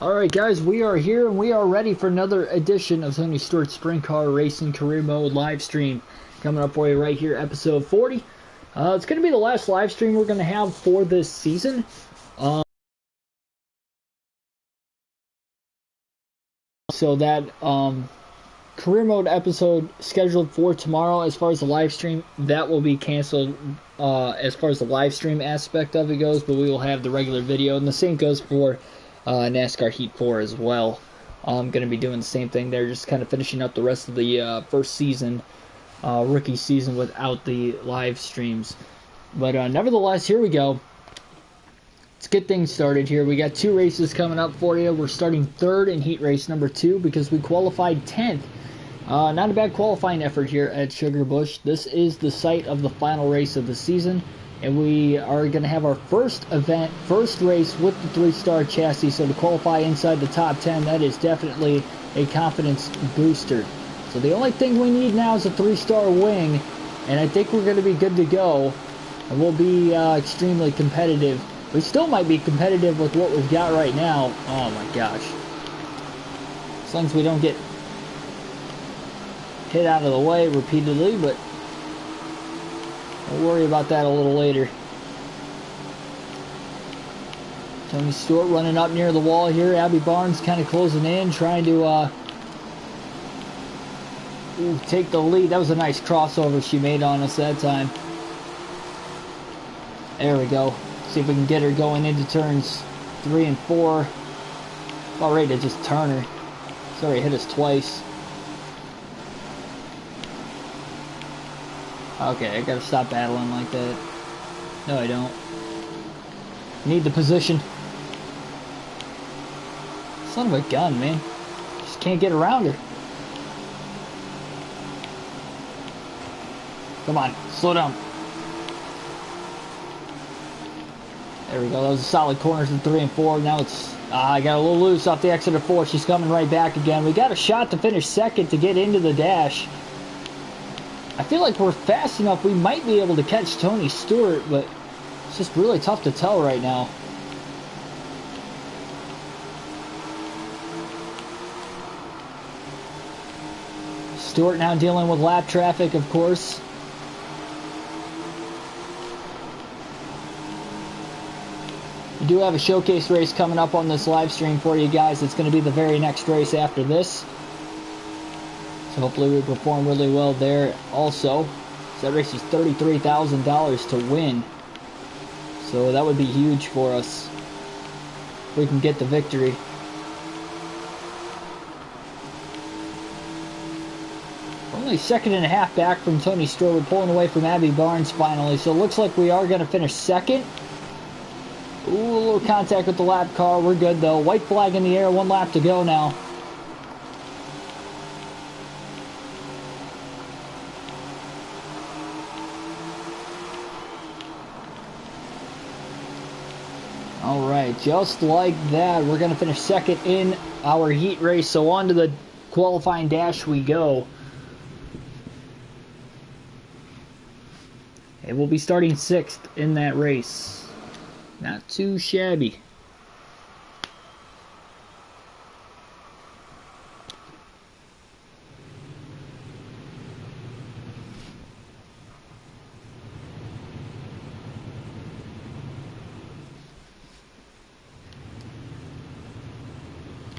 Alright guys, we are here and we are ready for another edition of Tony Stewart Sprint Car Racing Career Mode live stream. Coming up for you right here, episode 40. It's going to be the last live stream we're going to have for this season. So that Career Mode episode scheduled for tomorrow, as far as the live stream, that will be canceled as far as the live stream aspect of it goes, but we will have the regular video, and the same goes for NASCAR Heat 4 as well. I'm going to be doing the same thing there, just kind of finishing up the rest of the first season, rookie season, without the live streams. But nevertheless, here we go. Let's get things started here. We got two races coming up for you. We're starting third in heat race number 2 because we qualified 10th. Not a bad qualifying effort here at Sugar Bush. This is the site of the final race of the season, and we are going to have our first race with the 3-star chassis. So to qualify inside the top 10, that is definitely a confidence booster. So the only thing we need now is a 3-star wing, and I think we're going to be good to go, and we'll be extremely competitive. We still might be competitive with what we've got right now. Oh my gosh. As long as we don't get hit out of the way repeatedly, but we'll worry about that a little later. Tony Stewart running up near the wall here. Abby Barnes kind of closing in, trying to take the lead. That was a nice crossover she made on us that time. There we go. See if we can get her going into turns 3 and 4. About ready to just turn her. It's already hit us twice. Okay, I gotta stop battling like that. No, I don't. Need the position. Son of a gun, man. Just can't get around her. Come on, slow down. There we go. That was a solid corners in 3 and 4. Now it's I got a little loose off the exit of 4. She's coming right back again. We got a shot to finish second to get into the dash. I feel like we're fast enough. We might be able to catch Tony Stewart, but it's just really tough to tell right now. Stewart now dealing with lap traffic, of course. We do have a showcase race coming up on this live stream for you guys. It's going to be the very next race after this. So hopefully we perform really well there also. So that race is $33,000 to win. So that would be huge for us if we can get the victory. Only second and a half back from Tony Stewart. We're pulling away from Abby Barnes finally. So it looks like we are going to finish second. Ooh, a little contact with the lap car. We're good though. White flag in the air. 1 lap to go now. Alright, just like that, we're going to finish second in our heat race. So on to the qualifying dash we go. And we'll be starting 6th in that race. Not too shabby.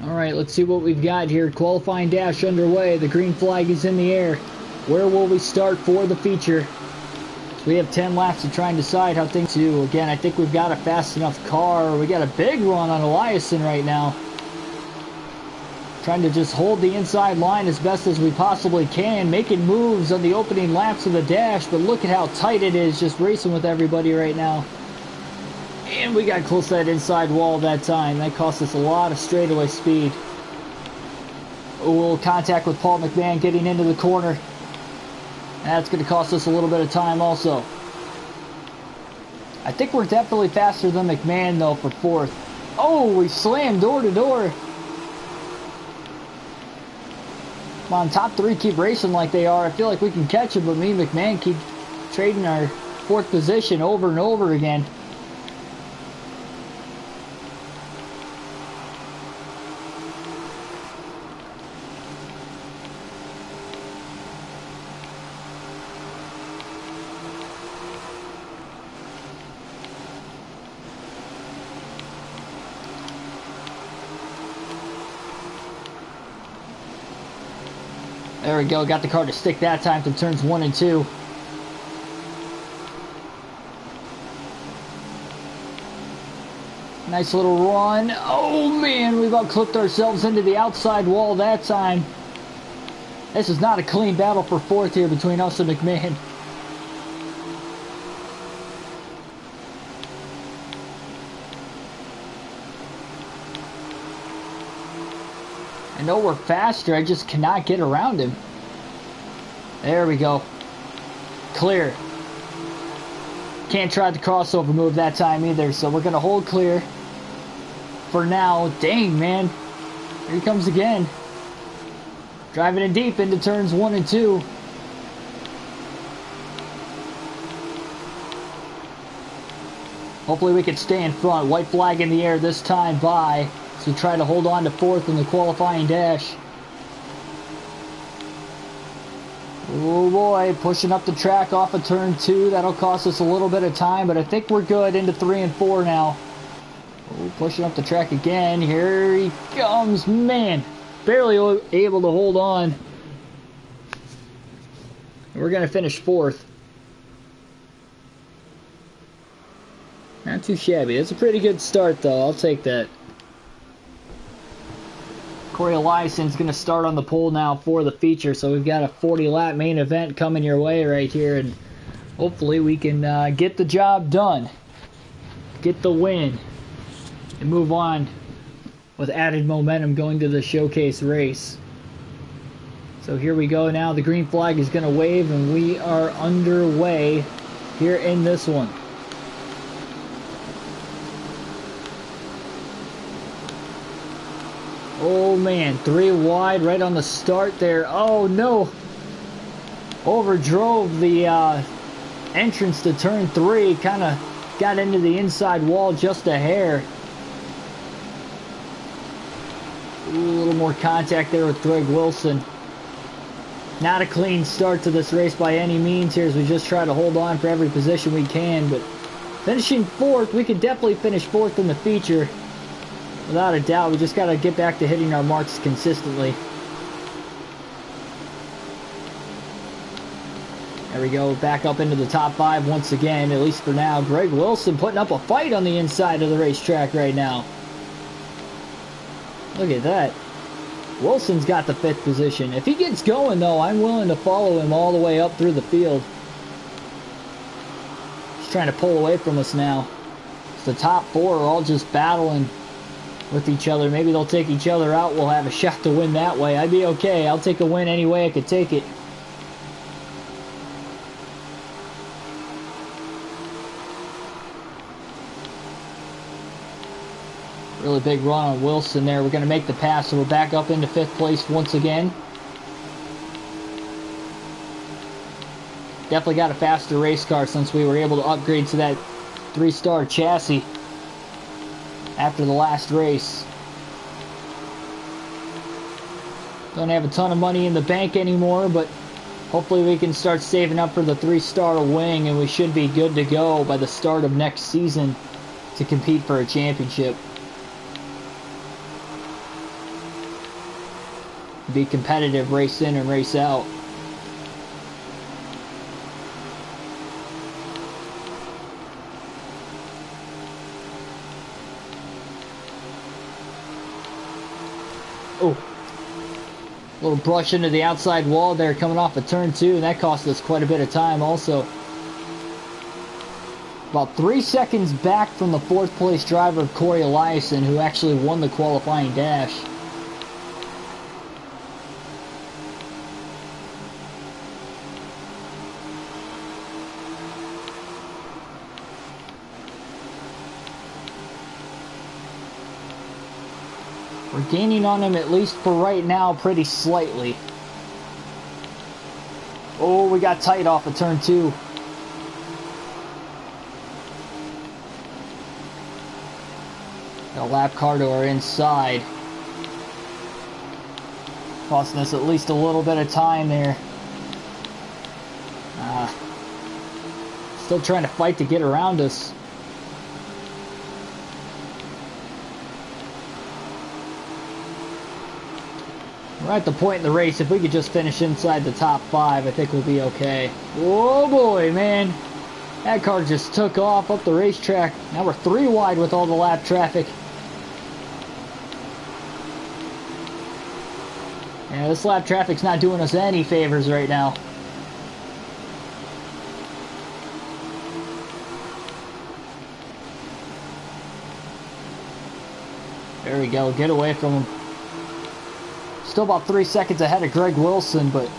Alright, let's see what we've got here. Qualifying dash underway. The green flag is in the air. Where will we start for the feature? So we have 10 laps to try and decide how things do. Again, I think we've got a fast enough car. We got a big run on Eliason right now. Trying to just hold the inside line as best as we possibly can. Making moves on the opening laps of the dash, but look at how tight it is, just racing with everybody right now. And we got close to that inside wall that time. That cost us a lot of straightaway speed. A little contact with Paul McMahon getting into the corner. That's going to cost us a little bit of time also. I think we're definitely faster than McMahon though for 4th. Oh, we slammed door to door. Come on, top 3 keep racing like they are. I feel like we can catch them, but me and McMahon keep trading our 4th position over and over again. There we go. Got the car to stick that time to turns 1 and 2. Nice little run. Oh man, we about clipped ourselves into the outside wall that time. This is not a clean battle for 4th here between us and McMahon. I know we're faster, I just cannot get around him. There we go. Clear. Can't try the crossover move that time either, so we're going to hold clear for now. Dang, man. Here he comes again. Driving it deep into turns 1 and 2. Hopefully we can stay in front. White flag in the air this time by. So try to hold on to 4th in the qualifying dash. Oh boy, pushing up the track off of turn 2. That'll cost us a little bit of time, but I think we're good into 3 and 4 now. Oh, pushing up the track again. Here he comes. Man, barely able to hold on. We're going to finish 4th. Not too shabby. It's a pretty good start, though. I'll take that. Corey Eliason's going to start on the pole now for the feature, so we've got a 40-lap main event coming your way right here, and hopefully we can get the job done, get the win, and move on with added momentum going to the showcase race. So here we go now. The green flag is going to wave, and we are underway here in this one. Oh man, 3 wide right on the start there. Oh no! Overdrove the entrance to turn 3. Kind of got into the inside wall just a hair. Ooh, a little more contact there with Greg Wilson. Not a clean start to this race by any means here, as we just try to hold on for every position we can. But finishing 4th, we could definitely finish 4th in the feature. Without a doubt, we just got to get back to hitting our marks consistently. There we go, back up into the top 5 once again, at least for now. Greg Wilson putting up a fight on the inside of the racetrack right now. Look at that. Wilson's got the 5th position. If he gets going, though, I'm willing to follow him all the way up through the field. He's trying to pull away from us now. The top 4 are all just battling with each other. Maybe they'll take each other out. We'll have a shot to win that way. I'd be okay. I'll take a win any way I could take it. Really big run on Wilson there. We're going to make the pass, so we're back up into 5th place once again. Definitely got a faster race car since we were able to upgrade to that 3-star chassis after the last race. Don't have a ton of money in the bank anymore, but hopefully we can start saving up for the 3-star wing, and we should be good to go by the start of next season to compete for a championship. Be competitive race in and race out. Oh, a little brush into the outside wall there coming off of turn 2, and that cost us quite a bit of time also. About 3 seconds back from the 4th place driver, Corey Eliason, who actually won the qualifying dash. We're gaining on him, at least for right now, pretty slightly. Oh, we got tight off of turn 2. Got a lap car to our inside. Costing us at least a little bit of time there. Still trying to fight to get around us. We're at the point in the race, if we could just finish inside the top 5, I think we'll be okay. Oh boy, man. That car just took off up the racetrack. Now we're 3 wide with all the lap traffic. Yeah, this lap traffic's not doing us any favors right now. There we go, get away from him. Still about 3 seconds ahead of Greg Wilson, but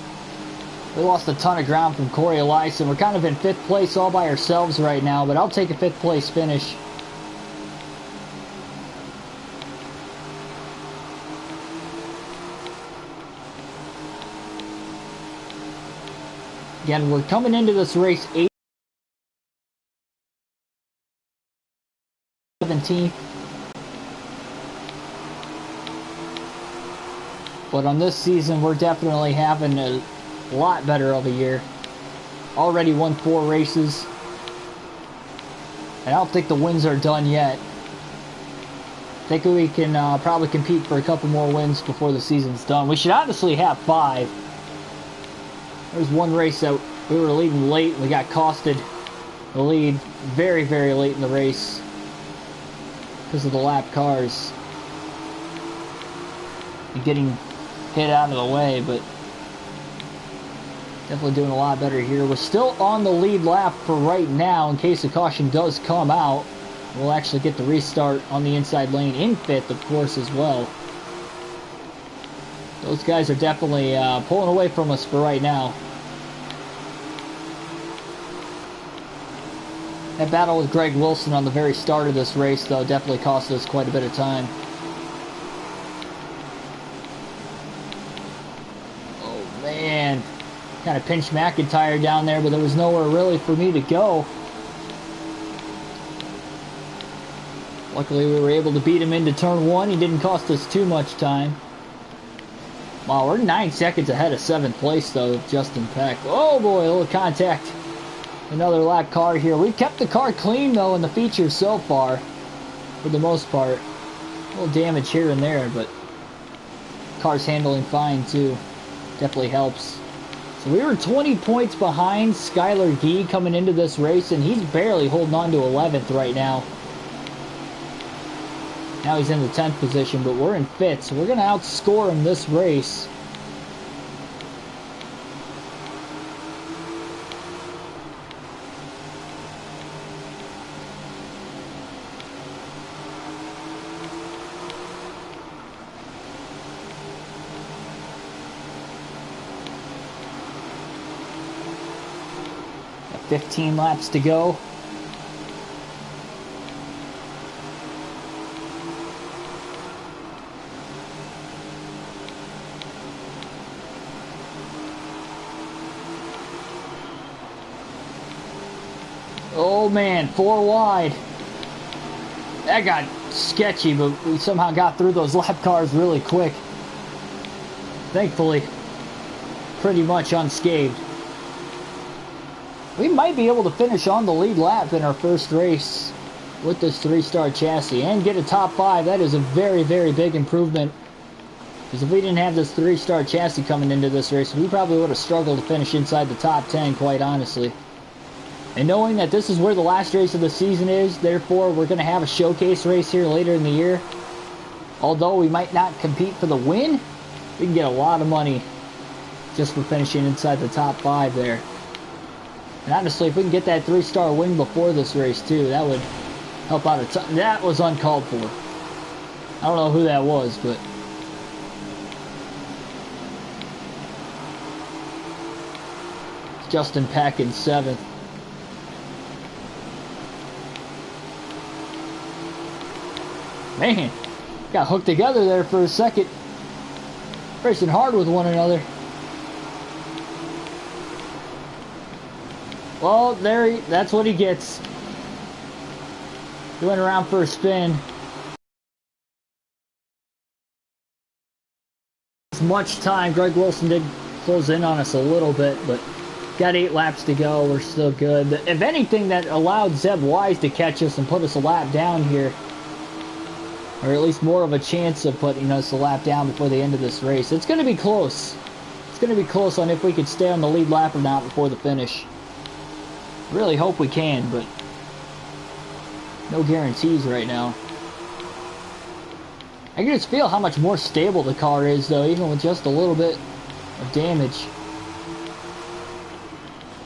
we lost a ton of ground from Corey Eliason. We're kind of in 5th place all by ourselves right now, but I'll take a 5th place finish. Again, we're coming into this race 17th. But on this season, we're definitely having a lot better of a year. Already won 4 races. And I don't think the wins are done yet. I think we can probably compete for a couple more wins before the season's done. We should honestly have 5. There's one race that we were leading late. We got costed the lead very, very late in the race because of the lap cars and getting hit out of the way, but definitely doing a lot better here. We're still on the lead lap for right now in case the caution does come out. We'll actually get the restart on the inside lane in 5th, of course, as well. Those guys are definitely pulling away from us for right now. That battle with Greg Wilson on the very start of this race, though, definitely cost us quite a bit of time. Oh, man. Kind of pinched McIntyre down there, but there was nowhere really for me to go. Luckily, we were able to beat him into turn 1. He didn't cost us too much time. Wow, we're 9 seconds ahead of 7th place, though, Justin Peck. Oh, boy, a little contact. Another lap car here. We've kept the car clean, though, in the features so far, for the most part. A little damage here and there, but car's handling fine, too. Definitely helps. So we were 20 points behind Skylar Gee coming into this race, and he's barely holding on to 11th right now. Now he's in the 10th position, but we're in 5th, so we're going to outscore him this race. Got 15 laps to go. Oh man, 4 wide. That got sketchy, but we somehow got through those lap cars really quick. Thankfully, pretty much unscathed. We might be able to finish on the lead lap in our first race with this 3-star chassis and get a top 5. That is a very, very big improvement. Because if we didn't have this 3-star chassis coming into this race, we probably would have struggled to finish inside the top 10, quite honestly. And knowing that this is where the last race of the season is, therefore we're going to have a showcase race here later in the year. Although we might not compete for the win, we can get a lot of money just for finishing inside the top 5 there. And honestly, if we can get that 3-star win before this race too, that would help out a ton. That was uncalled for. I don't know who that was, but Justin Peck in 7th. Man, got hooked together there for a second. Racing hard with one another. Well, that's what he gets. He went around for a spin. As much time. Greg Wilson did close in on us a little bit, but got 8 laps to go. We're still good. If anything, that allowed Zeb Wise to catch us and put us a lap down here. or at least more of a chance of putting us a lap down before the end of this race. It's going to be close. It's going to be close on if we could stay on the lead lap or not before the finish. Really hope we can, but no guarantees right now. I can just feel how much more stable the car is, though, even with just a little bit of damage.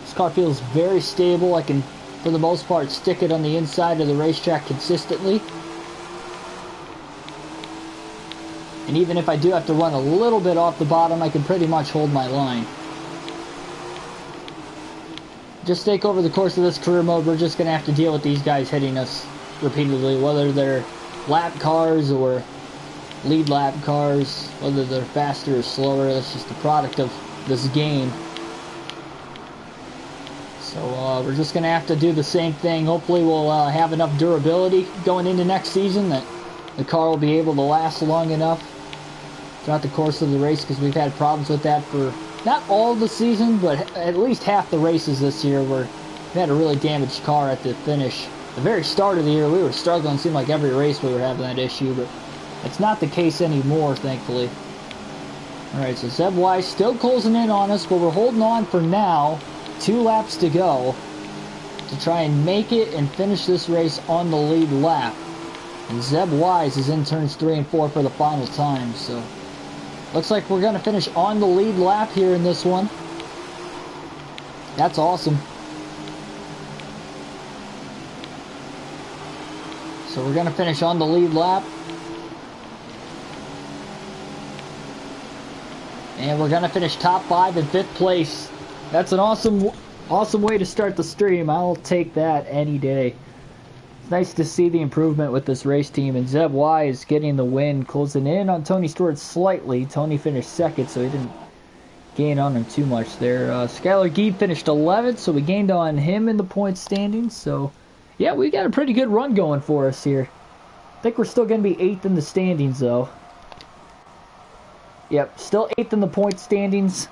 This car feels very stable. I can, for the most part, stick it on the inside of the racetrack consistently. And even if I do have to run a little bit off the bottom, I can pretty much hold my line. Just think over the course of this career mode, we're just going to have to deal with these guys hitting us repeatedly, whether they're lap cars or lead lap cars, whether they're faster or slower. That's just a product of this game. So we're just going to have to do the same thing. Hopefully we'll have enough durability going into next season that the car will be able to last long enough throughout the course of the race, because we've had problems with that for not all the season, but at least half the races this year where we had a really damaged car at the finish. The very start of the year we were struggling. It seemed like every race we were having that issue, but it's not the case anymore, thankfully. Alright, so Zeb Wise still closing in on us, but we're holding on for now. 2 laps to go to try and make it and finish this race on the lead lap. And Zeb Wise is in turns 3 and 4 for the final time, so looks like we're going to finish on the lead lap here in this one. That's awesome. So we're going to finish on the lead lap. And we're going to finish top 5 in 5th place. That's an awesome way to start the stream. I'll take that any day. It's nice to see the improvement with this race team. And Zeb Wise getting the win, closing in on Tony Stewart slightly. Tony finished 2nd, so he didn't gain on him too much there. Skylar Geeb finished 11th, so we gained on him in the points standings. So, yeah, we got a pretty good run going for us here. I think we're still going to be 8th in the standings, though. Yep, still 8th in the points standings.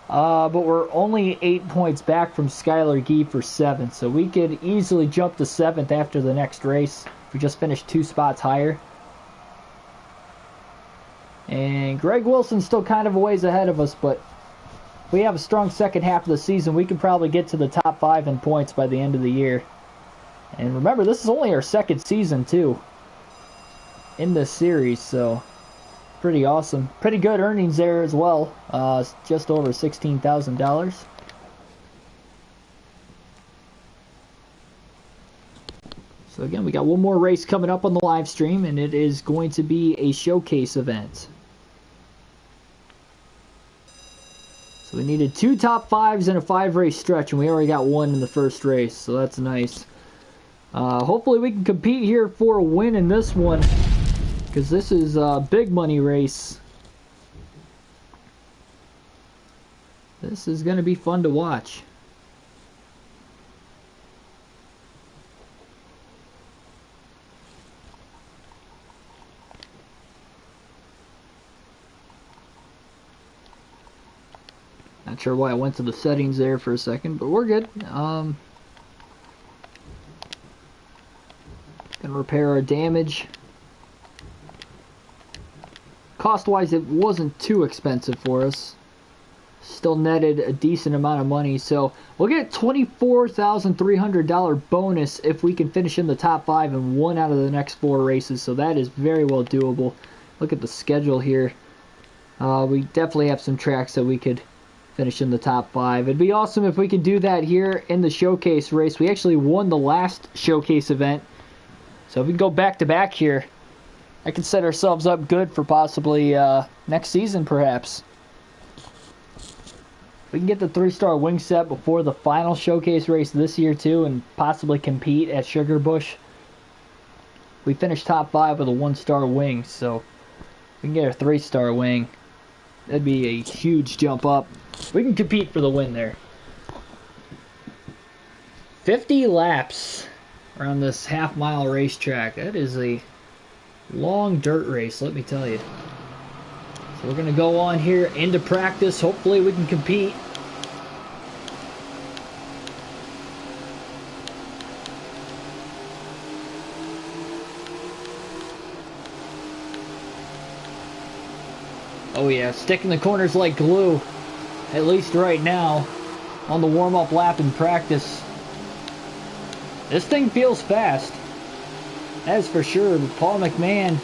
But we're only 8 points back from Skylar Geeb for 7th, so we could easily jump to 7th after the next race if we just finish 2 spots higher. And Greg Wilson's still kind of a ways ahead of us, but if we have a strong second half of the season, we can probably get to the top 5 in points by the end of the year. And remember, this is only our 2nd season, too, in this series, so pretty awesome. Pretty good earnings there as well. Just over $16,000. So again, we got one more race coming up on the live stream, and it is going to be a showcase event. So we needed 2 top 5s in a 5-race stretch, and we already got 1 in the first race, so that's nice. Hopefully we can compete here for a win in this one, because this is a big money race. This is going to be fun to watch. Not sure why I went to the settings there for a second, but we're good. Gonna repair our damage. Cost-wise, it wasn't too expensive for us. Still netted a decent amount of money, so we'll get a $24,300 bonus if we can finish in the top 5 in 1 out of the next 4 races, so that is very well doable. Look at the schedule here. We definitely have some tracks that we could finish in the top 5. It'd be awesome if we could do that here in the showcase race. We actually won the last showcase event, so if we can go back-to-back here, I can set ourselves up good for possibly next season, perhaps. We can get the 3-star wing set before the final showcase race this year, too, and possibly compete at Sugar Bush. We finished top 5 with a 1-star wing, so we can get a 3-star wing. That'd be a huge jump up. We can compete for the win there. 50 laps around this half-mile racetrack. That is a long dirt race, let me tell you. So we're going to go on here into practice. Hopefully we can compete. Oh yeah, sticking the corners like glue. At least right now. On the warm-up lap in practice. This thing feels fast. That is for sure. But Paul McMahon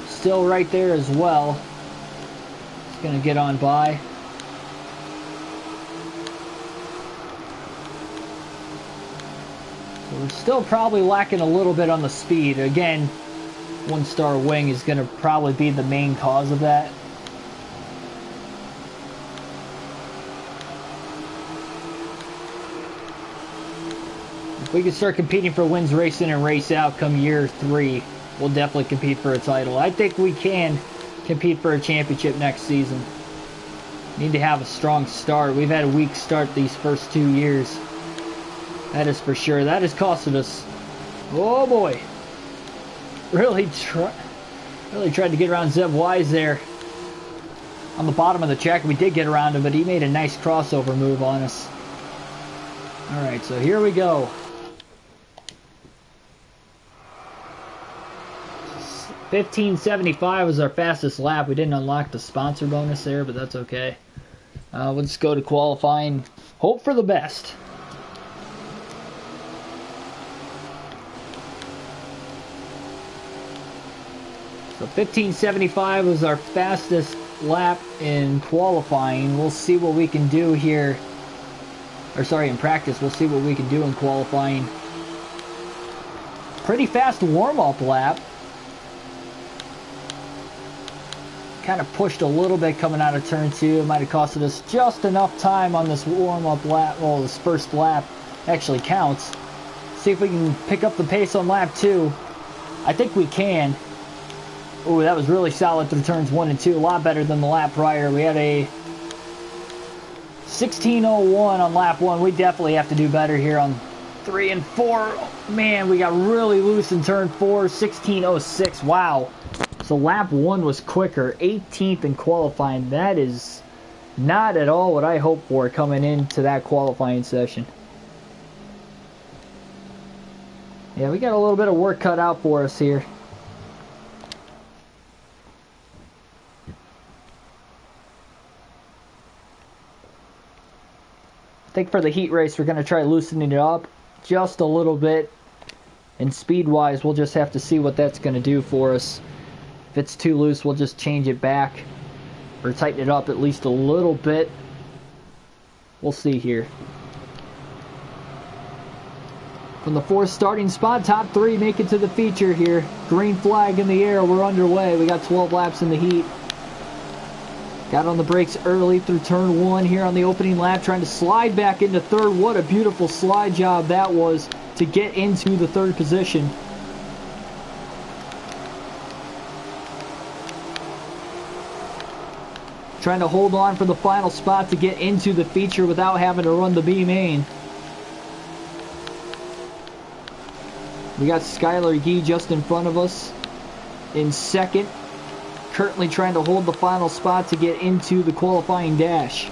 still right there as well. He's going to get on by. So we're still probably lacking a little bit on the speed. Again, one-star wing is going to probably be the main cause of that. If we can start competing for wins race in and race out come year 3, we'll definitely compete for a title. I think we can compete for a championship next season. Need to have a strong start. We've had a weak start these first 2 years. That is for sure. That has costed us. Oh boy. Really tried to get around Zeb Wise there on the bottom of the track. We did get around him, but he made a nice crossover move on us. Alright, so here we go. 15:75 was our fastest lap. We didn't unlock the sponsor bonus there, but that's okay. We'll just go to qualifying. Hope for the best. So 15:75 was our fastest lap in qualifying. We'll see what we can do here. Or sorry, in practice. We'll see what we can do in qualifying. Pretty fast warm-up lap. Kind of pushed a little bit coming out of turn 2. It might have costed us just enough time on this warm-up lap. Well, this first lap actually counts. See if we can pick up the pace on lap 2. I think we can. Ooh, that was really solid through turns 1 and 2. A lot better than the lap prior. We had a 16:01 on lap 1. We definitely have to do better here on 3 and 4. Oh, man, we got really loose in turn 4. 16:06. Wow. So lap 1 was quicker. 18th in qualifying. That is not at all what I hoped for coming into that qualifying session. Yeah, we got a little bit of work cut out for us here. I think for the heat race, we're going to try loosening it up just a little bit. And speed-wise, we'll just have to see what that's going to do for us. If it's too loose, we'll just change it back. Or tighten it up at least a little bit. We'll see here. From the 4th starting spot, top 3 make it to the feature here. Green flag in the air, we're underway. We got 12 laps in the heat. Got on the brakes early through turn 1 here on the opening lap, trying to slide back into 3rd. What a beautiful slide job that was to get into the 3rd position. Trying to hold on for the final spot to get into the feature without having to run the B main. We got Skylar Yee just in front of us in 2nd. Currently trying to hold the final spot to get into the qualifying dash.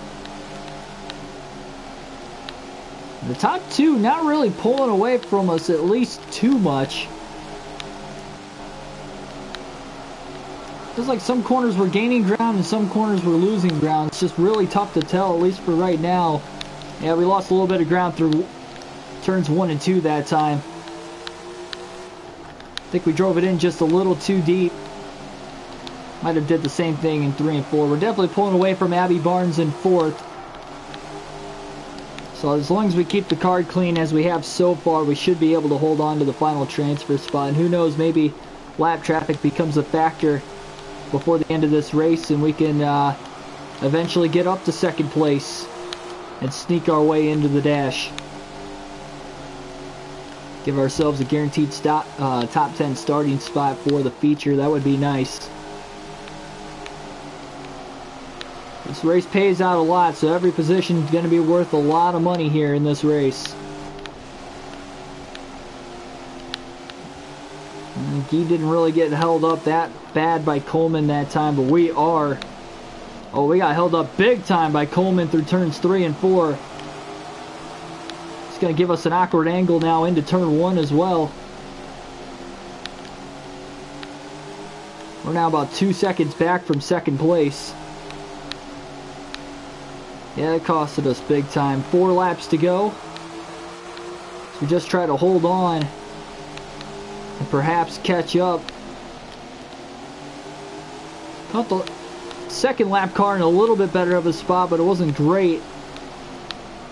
The top 2 not really pulling away from us at least too much. Feels like some corners were gaining ground and some corners were losing ground. It's just really tough to tell, at least for right now. Yeah, we lost a little bit of ground through turns 1 and 2 that time. I think we drove it in just a little too deep. Might have did the same thing in 3 and 4. We're definitely pulling away from Abby Barnes in 4th. So as long as we keep the card clean as we have so far, we should be able to hold on to the final transfer spot. And who knows, maybe lap traffic becomes a factor before the end of this race, and we can eventually get up to 2nd place and sneak our way into the dash. Give ourselves a guaranteed top 10 starting spot for the feature. That would be nice. This race pays out a lot, so every position is going to be worth a lot of money here in this race. He didn't really get held up that bad by Coleman that time, but we are. Oh, we got held up big time by Coleman through turns 3 and 4. It's going to give us an awkward angle now into turn 1 as well. We're now about 2 seconds back from second place. Yeah, it costed us big time. 4 laps to go. So we just try to hold on and perhaps catch up. Caught the second lap car in a little bit better of a spot, but it wasn't great.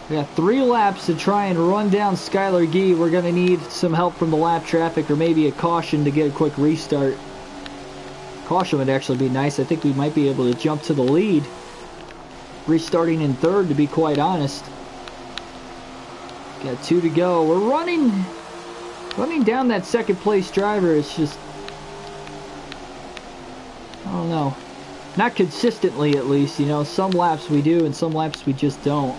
We got 3 laps to try and run down Skylar Gee. We're going to need some help from the lap traffic or maybe a caution to get a quick restart. Caution would actually be nice. I think we might be able to jump to the lead. Restarting in third, to be quite honest. Got 2 to go. We're running down that second place driver. It's just, I don't know. Not consistently, at least. You know, some laps we do and some laps we just don't.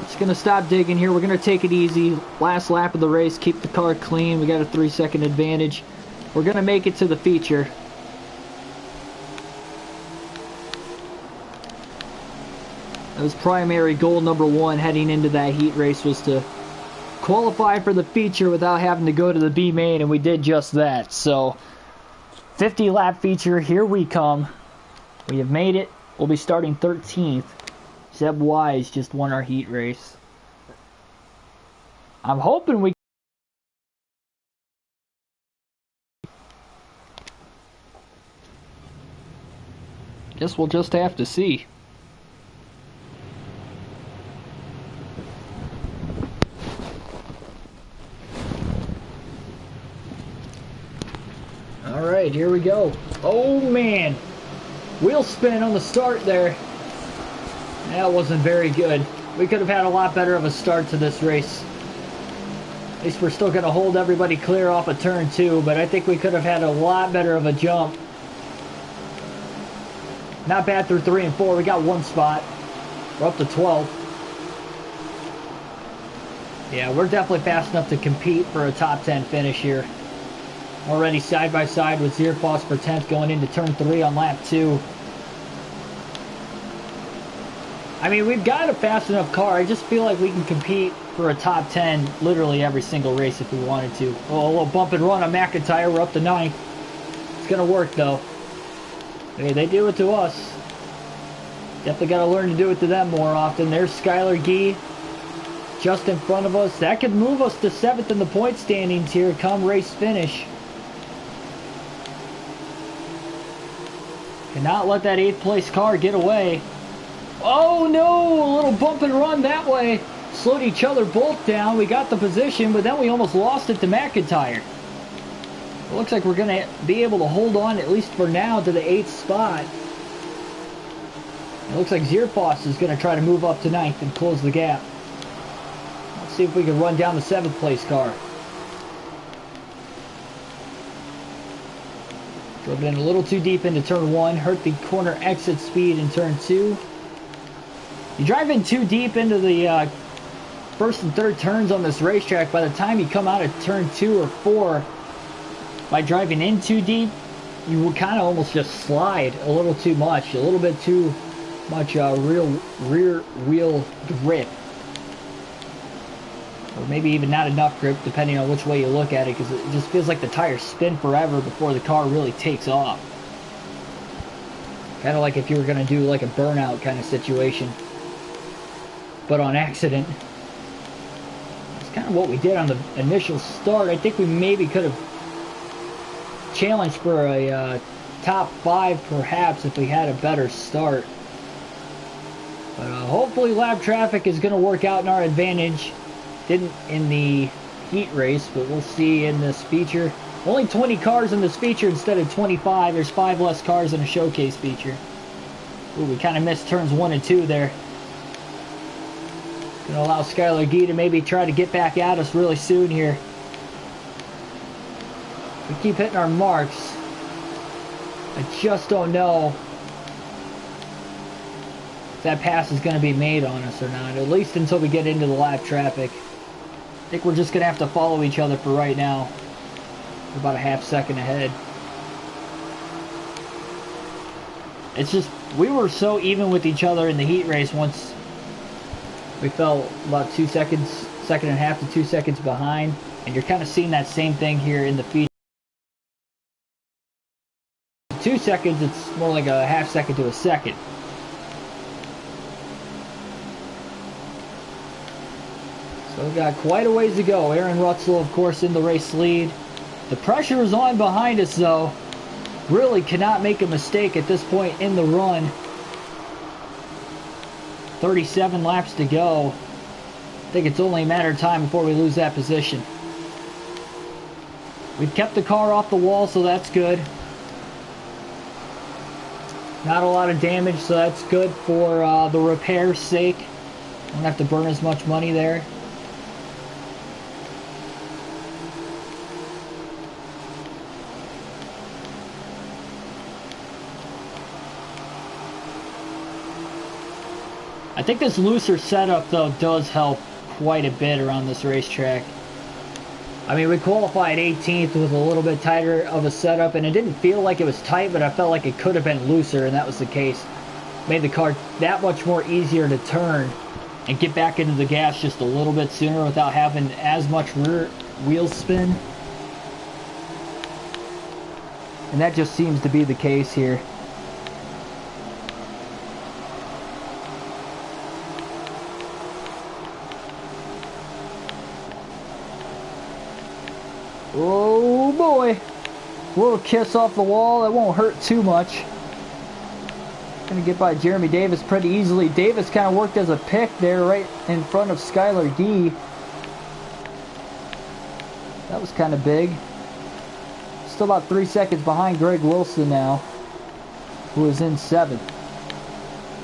Just gonna stop digging here. We're gonna take it easy. Last lap of the race. Keep the car clean. We got a 3-second advantage. We're gonna make it to the feature. That was primary goal number 1 heading into that heat race, was to qualify for the feature without having to go to the B main, and we did just that. So 50 lap feature, here we come. We have made it. We'll be starting 13th. Seb Wise just won our heat race. I'm hoping we... Guess we'll just have to see. Alright, here we go. Oh man! Wheel spin on the start there. That wasn't very good. We could have had a lot better of a start to this race. At least we're still going to hold everybody clear off of turn 2, but I think we could have had a lot better of a jump. Not bad through 3 and 4. We got 1 spot. We're up to 12. Yeah, we're definitely fast enough to compete for a top 10 finish here. Already side by side with Zierfoss for 10th going into turn 3 on lap 2. I mean, we've got a fast enough car. I just feel like we can compete for a top 10 literally every single race if we wanted to. Oh, a little bump and run on McIntyre. We're up to 9th. It's going to work, though. Hey, they do it to us. Definitely got to learn to do it to them more often. There's Skylar Gee just in front of us. That could move us to 7th in the point standings here come race finish. Cannot let that 8th place car get away. Oh no, a little bump and run that way. Slowed each other both down. We got the position, but then we almost lost it to McIntyre. It looks like we're going to be able to hold on, at least for now, to the 8th spot. It looks like Zierfoss is going to try to move up to 9th and close the gap. Let's see if we can run down the 7th place car. Drove in a little too deep into turn 1. Hurt the corner exit speed in turn 2. You drive in too deep into the first and third turns on this racetrack. By the time you come out of turn 2 or 4, by driving in too deep, you will kind of almost just slide a little too much. A little bit too much rear wheel grip. Or maybe even not enough grip, depending on which way you look at it, because it just feels like the tires spin forever before the car really takes off. Kind of like if you were going to do like a burnout kind of situation, but on accident. That's kind of what we did on the initial start. I think we maybe could have challenged for a top 5 perhaps if we had a better start. But hopefully lap traffic is going to work out in our advantage. Didn't in the heat race, but we'll see in this feature. Only 20 cars in this feature instead of 25. There's 5 less cars in a showcase feature. Ooh, we kind of missed turns 1 and 2 there. Gonna allow Skylar Gee to maybe try to get back at us really soon here. We keep hitting our marks. I just don't know if that pass is going to be made on us or not, at least until we get into the lap traffic. I think we're just going to have to follow each other for right now. We're about a half second ahead. It's just, we were so even with each other in the heat race once we fell about 2 seconds, second and a half to 2 seconds behind. And you're kind of seeing that same thing here in the feature. 2 seconds, it's more like a half second to a second. So we've got quite a ways to go. Aaron Rutzel, of course, in the race lead. The pressure is on behind us, though. Really cannot make a mistake at this point in the run. 37 laps to go. I think it's only a matter of time before we lose that position. We've kept the car off the wall, so that's good. Not a lot of damage, so that's good for the repair's sake. Don't have to burn as much money there. I think this looser setup, though, does help quite a bit around this racetrack. I mean, we qualified 18th with a little bit tighter of a setup, and it didn't feel like it was tight, but I felt like it could have been looser, and that was the case. Made the car that much more easier to turn and get back into the gas just a little bit sooner without having as much rear wheel spin. And that just seems to be the case here. Oh boy, a little kiss off the wall, that won't hurt too much. Gonna get by Jeremy Davis pretty easily. Davis kind of worked as a pick there right in front of Skylar Gee. That was kind of big. Still about 3 seconds behind Greg Wilson now, who is in 7th.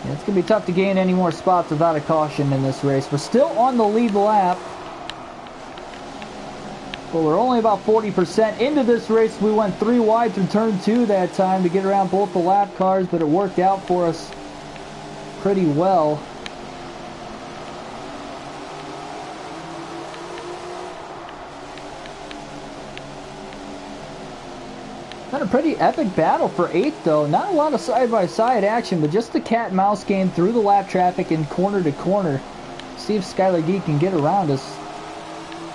Yeah, it's gonna be tough to gain any more spots without a caution in this race. We're still on the lead lap. But we're only about 40% into this race. We went 3 wide through turn 2 that time to get around both the lap cars, but it worked out for us pretty well. Been a pretty epic battle for 8th, though. Not a lot of side-by-side action, but just the cat and mouse game through the lap traffic and corner to corner. See if Skylar Gee can get around us.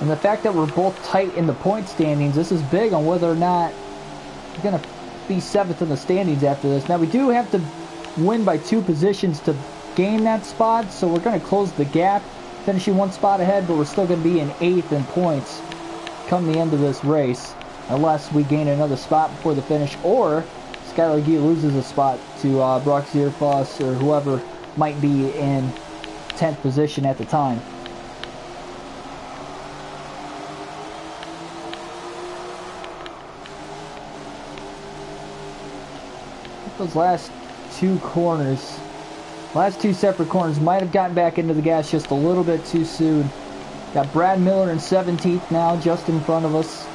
And the fact that we're both tight in the point standings, this is big on whether or not we're going to be 7th in the standings after this. Now, we do have to win by 2 positions to gain that spot, so we're going to close the gap, finishing 1 spot ahead, but we're still going to be in 8th in points come the end of this race, unless we gain another spot before the finish, or Skylar Gee loses a spot to Brock Zierfoss or whoever might be in 10th position at the time. Those last 2 corners, last 2 separate corners, might have gotten back into the gas just a little bit too soon. Got Brad Miller in 17th now, just in front of us.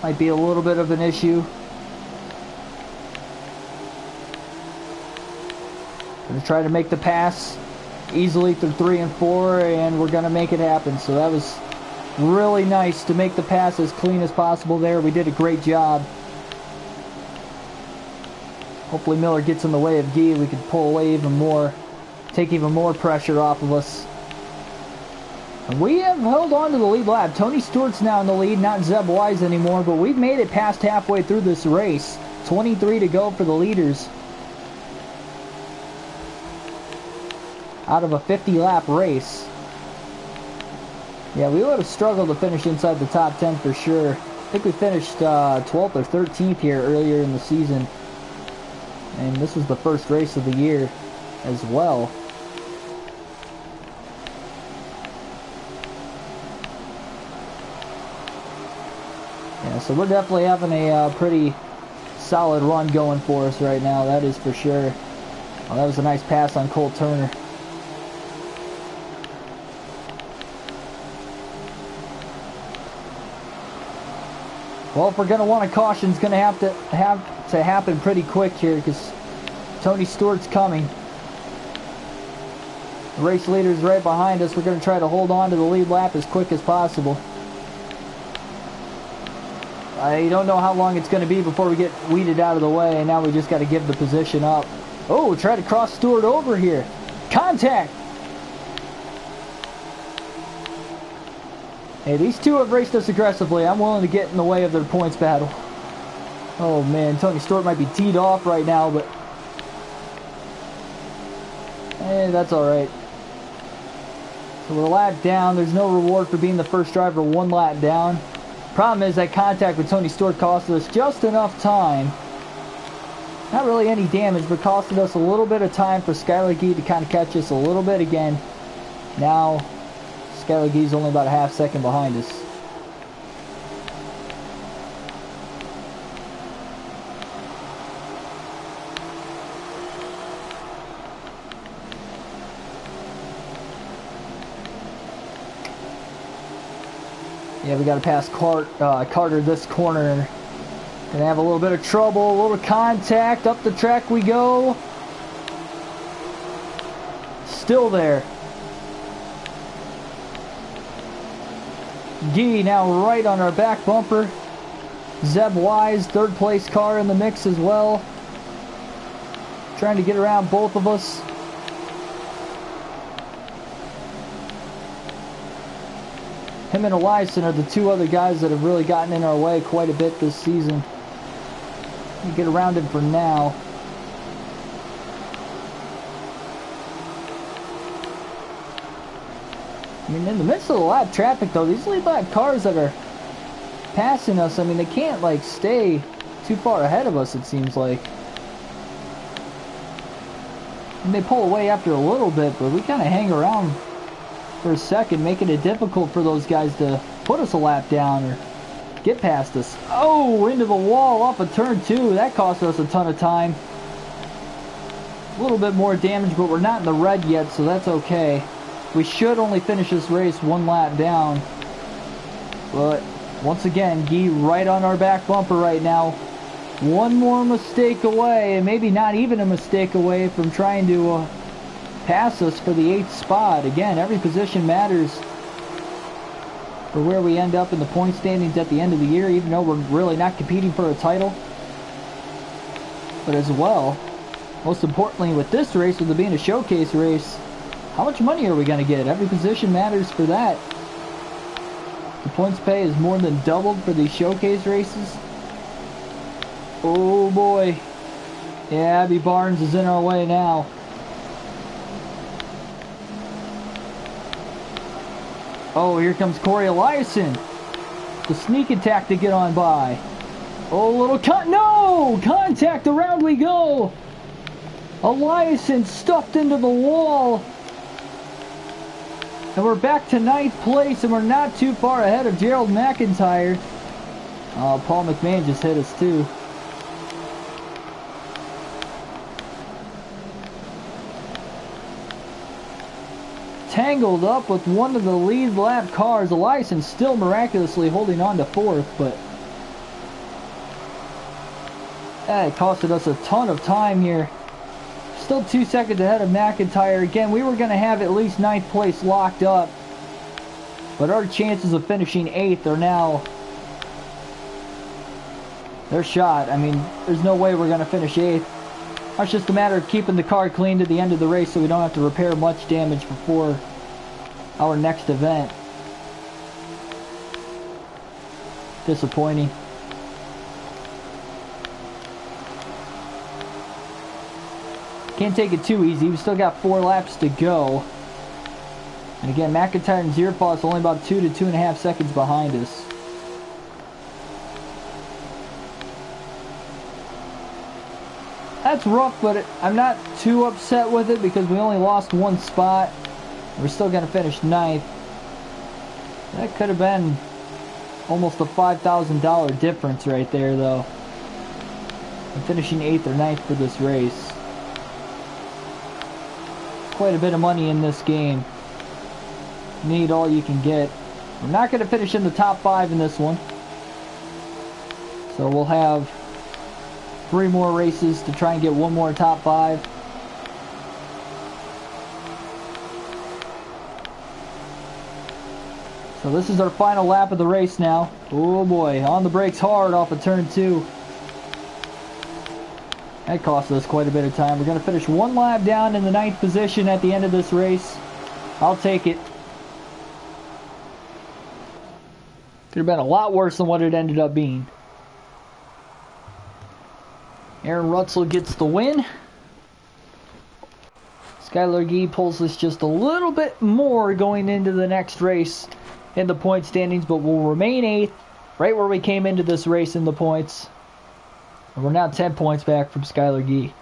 Might be a little bit of an issue. Gonna try to make the pass easily through 3 and 4, and we're gonna make it happen. So that was really nice to make the pass as clean as possible there. We did a great job. Hopefully Miller gets in the way of Gee. We can pull away even more, take even more pressure off of us. And we have held on to the lead lap. Tony Stewart's now in the lead, not Zeb Wise anymore, but we've made it past halfway through this race. 23 to go for the leaders. Out of a 50-lap race. Yeah, we would have struggled to finish inside the top 10 for sure. I think we finished 12th or 13th here earlier in the season. And this was the first race of the year as well. Yeah, so we're definitely having a pretty solid run going for us right now, that is for sure. Well, that was a nice pass on Cole Turner. Well, if we're going to want a caution, it's going to have to happen pretty quick here because Tony Stewart's coming. The race leader's right behind us. We're going to try to hold on to the lead lap as quick as possible. I don't know how long it's going to be before we get weeded out of the way, and now we just got to give the position up. Oh, try to cross Stewart over here. Contact! Hey, these two have raced us aggressively. I'm willing to get in the way of their points battle. Oh man, Tony Stewart might be teed off right now, but hey, that's alright. So we're a lap down. There's no reward for being the first driver 1 lap down. Problem is that contact with Tony Stewart costed us just enough time. Not really any damage, but costed us a little bit of time for Skylar Gee to kind of catch us a little bit again. Now, Skylar Gee's only about a half second behind us. Yeah, we got to pass Carter this corner. Gonna have a little bit of trouble, a little contact. Up the track we go. Still there. Gee now right on our back bumper. Zeb Wise, 3rd place car in the mix as well. Trying to get around both of us. Him and Eliason are the 2 other guys that have really gotten in our way quite a bit this season. We get around him for now. I mean, in the midst of the lap traffic though, these lead lap cars that are passing us, I mean, they can't like stay too far ahead of us, it seems like. And they pull away after a little bit, but we kind of hang around for a second, making it difficult for those guys to put us a lap down or get past us. Oh, into the wall off of turn 2. That cost us a ton of time. A little bit more damage, but we're not in the red yet, so that's okay. We should only finish this race 1 lap down. But once again, Gee right on our back bumper right now. 1 more mistake away, and maybe not even a mistake away from trying to pass us for the 8th spot. Again, every position matters for where we end up in the point standings at the end of the year, even though we're really not competing for a title. But as well, most importantly with this race, with it being a showcase race, how much money are we going to get? Every position matters for that. The points pay is more than doubled for these showcase races. Oh boy. Yeah, Abby Barnes is in our way now. Oh, here comes Corey Eliason. The sneak attack to get on by. Oh, little no! Contact, around we go! Eliason stuffed into the wall. And we're back to 9th place, and we're not too far ahead of Gerald McIntyre. Oh, Paul McMahon just hit us too. Tangled up with one of the lead lap cars. Eliason still miraculously holding on to 4th, but it costed us a ton of time here. Still 2 seconds ahead of McIntyre. Again, we were going to have at least 9th place locked up, but our chances of finishing 8th are now, they're shot. I mean, there's no way we're going to finish 8th. It's just a matter of keeping the car clean to the end of the race so we don't have to repair much damage before our next event. Disappointing. Can't take it too easy. We've still got 4 laps to go. And again, McIntyre and Zierfoss only about 2 to 2.5 seconds behind us. That's rough, but I'm not too upset with it because we only lost 1 spot. We're still going to finish 9th. That could have been almost a $5,000 difference right there, though. I'm finishing 8th or 9th for this race. Quite a bit of money in this game. Need all you can get. We're not going to finish in the top 5 in this one. So we'll have 3 more races to try and get 1 more top 5. So this is our final lap of the race now. Oh boy, on the brakes hard off of turn 2. That cost us quite a bit of time. We're going to finish 1 lap down in the 9th position at the end of this race. I'll take it. Could have been a lot worse than what it ended up being. Aaron Rutzel gets the win. Skylar Gee pulls this just a little bit more going into the next race in the point standings, but will remain 8th, right where we came into this race in the points. And we're now 10 points back from Skylar Gee.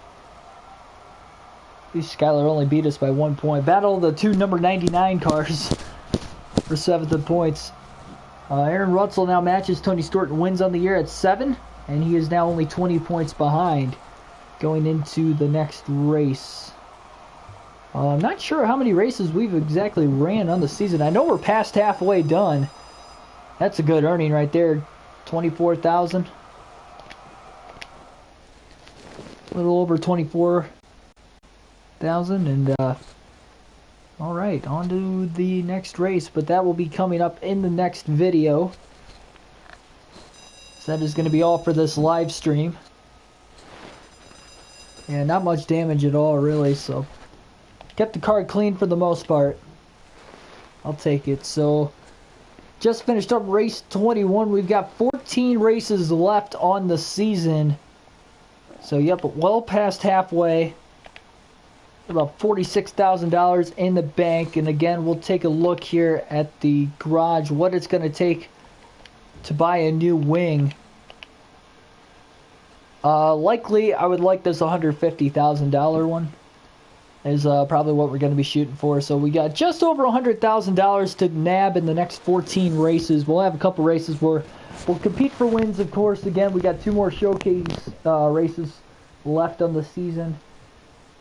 At least Skylar only beat us by 1 point. Battle of the 2 number 99 cars for 7th in points. Aaron Rutzel now matches Tony Stewart and wins on the year at 7, and he is now only 20 points behind going into the next race. I'm not sure how many races we've exactly ran on the season. I know we're past halfway done. That's a good earning right there. 24,000. A little over 24,000. And, alright, on to the next race. But that will be coming up in the next video. So that is going to be all for this live stream. Yeah, not much damage at all, really, so... Kept the car clean for the most part. I'll take it. So, just finished up race 21. We've got 14 races left on the season. So, yep, well past halfway. About $46,000 in the bank. And again, we'll take a look here at the garage. What it's going to take to buy a new wing. Likely, I would like this $150,000 one. Is probably what we're going to be shooting for. So we got just over $100,000 to nab in the next 14 races. We'll have a couple races where we'll compete for wins, of course. Again, we got 2 more showcase races left on the season.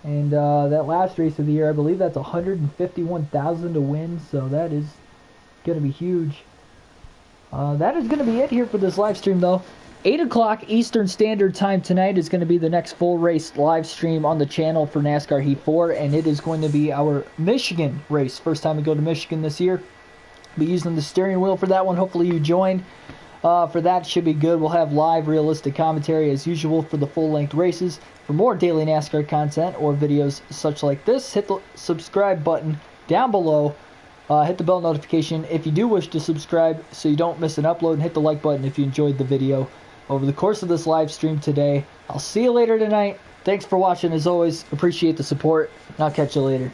And that last race of the year, I believe that's $151,000 to win. So that is going to be huge. That is going to be it here for this live stream, though. 8 o'clock Eastern Standard Time tonight is going to be the next full race live stream on the channel for NASCAR Heat 4, and it is going to be our Michigan race. First time we go to Michigan this year. Be using the steering wheel for that one. Hopefully you join. For that, should be good. We'll have live, realistic commentary as usual for the full-length races. For more daily NASCAR content or videos such like this, hit the subscribe button down below. Hit the bell notification if you do wish to subscribe so you don't miss an upload, and hit the like button if you enjoyed the video over the course of this live stream today. I'll see you later tonight. Thanks for watching as always. Appreciate the support, and I'll catch you later.